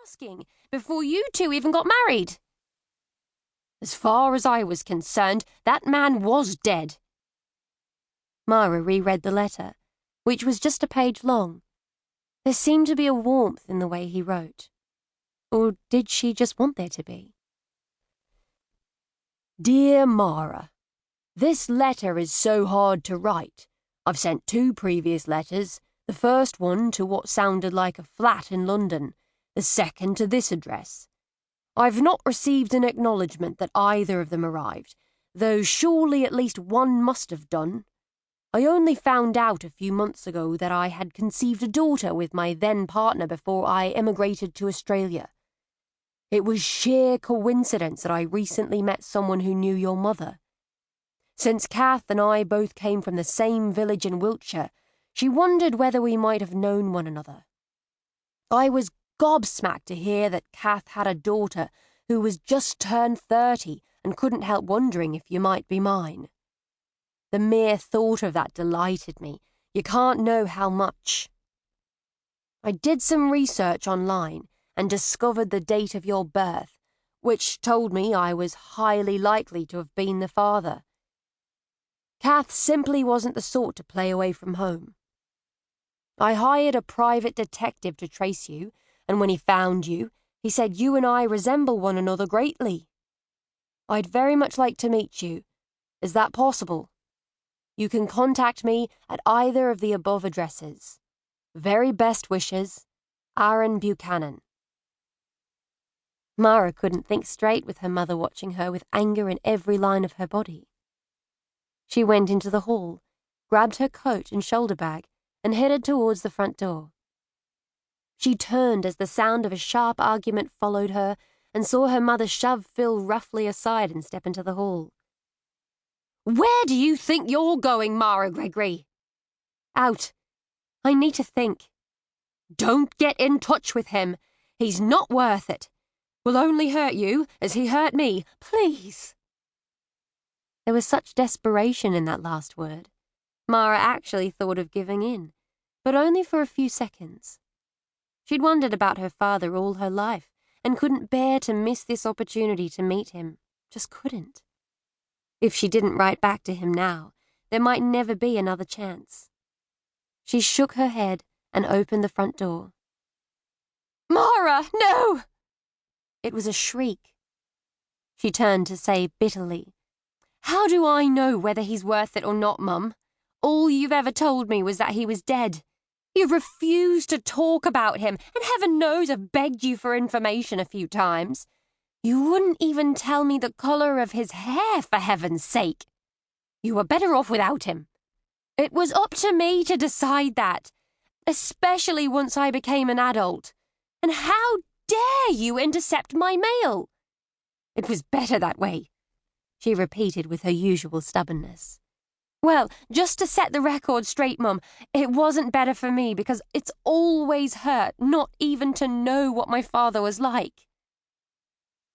asking before you two even got married? As far as I was concerned, that man was dead. Mara reread the letter, which was just a page long. There seemed to be a warmth in the way he wrote. Or did she just want there to be? Dear Mara, this letter is so hard to write. I've sent 2 previous letters, the first one to what sounded like a flat in London, the second to this address. I've not received an acknowledgement that either of them arrived, though surely at least one must have done. I only found out a few months ago that I had conceived a daughter with my then partner before I emigrated to Australia. It was sheer coincidence that I recently met someone who knew your mother. Since Kath and I both came from the same village in Wiltshire, she wondered whether we might have known one another. I was gobsmacked to hear that Kath had a daughter who was just turned 30 and couldn't help wondering if you might be mine. The mere thought of that delighted me. You can't know how much. I did some research online and discovered the date of your birth, which told me I was highly likely to have been the father. Kath simply wasn't the sort to play away from home. I hired a private detective to trace you, and when he found you, he said you and I resemble one another greatly. I'd very much like to meet you. Is that possible? You can contact me at either of the above addresses. Very best wishes, Aaron Buchanan. Mara couldn't think straight with her mother watching her with anger in every line of her body. She went into the hall, grabbed her coat and shoulder bag, and headed towards the front door. She turned as the sound of a sharp argument followed her and saw her mother shove Phil roughly aside and step into the hall. Where do you think you're going, Mara Gregory? Out. I need to think. Don't get in touch with him. He's not worth it. Will only hurt you as he hurt me. Please. There was such desperation in that last word. Mara actually thought of giving in, but only for a few seconds. She'd wondered about her father all her life and couldn't bear to miss this opportunity to meet him. Just couldn't. If she didn't write back to him now, there might never be another chance. She shook her head and opened the front door. Mara, no! It was a shriek. She turned to say bitterly, How do I know whether he's worth it or not, Mum? All you've ever told me was that he was dead. You've refused to talk about him, and heaven knows I've begged you for information a few times. You wouldn't even tell me the colour of his hair, for heaven's sake. You were better off without him. It was up to me to decide that, especially once I became an adult. And how dare you intercept my mail? It was better that way, she repeated with her usual stubbornness. Well, just to set the record straight, Mum, it wasn't better for me because it's always hurt not even to know what my father was like.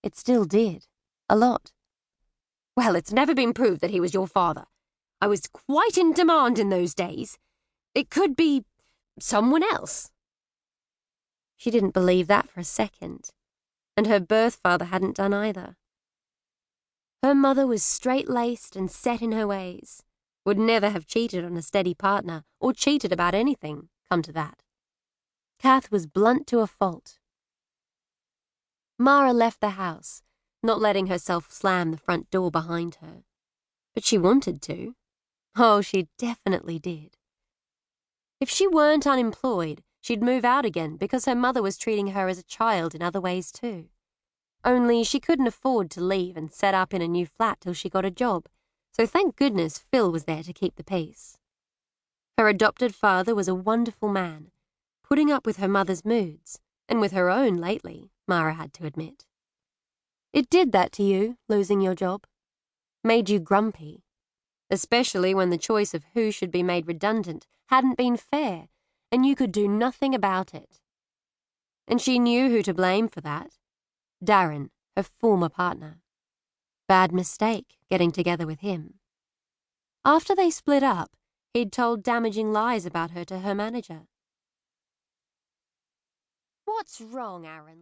It still did. A lot. Well, it's never been proved that he was your father. I was quite in demand in those days. It could be someone else. She didn't believe that for a second, and her birth father hadn't done either. Her mother was straight-laced and set in her ways, would never have cheated on a steady partner or cheated about anything, come to that. Kath was blunt to a fault. Mara left the house, not letting herself slam the front door behind her. But she wanted to. Oh, she definitely did. If she weren't unemployed, she'd move out again because her mother was treating her as a child in other ways too. Only she couldn't afford to leave and set up in a new flat till she got a job, so thank goodness Phil was there to keep the peace. Her adopted father was a wonderful man, putting up with her mother's moods, and with her own lately, Mara had to admit. It did that to you, losing your job. Made you grumpy, especially when the choice of who should be made redundant hadn't been fair, and you could do nothing about it. And she knew who to blame for that. Taryn, her former partner. Bad mistake, getting together with him. After they split up, he'd told damaging lies about her to her manager. What's wrong, Aaron?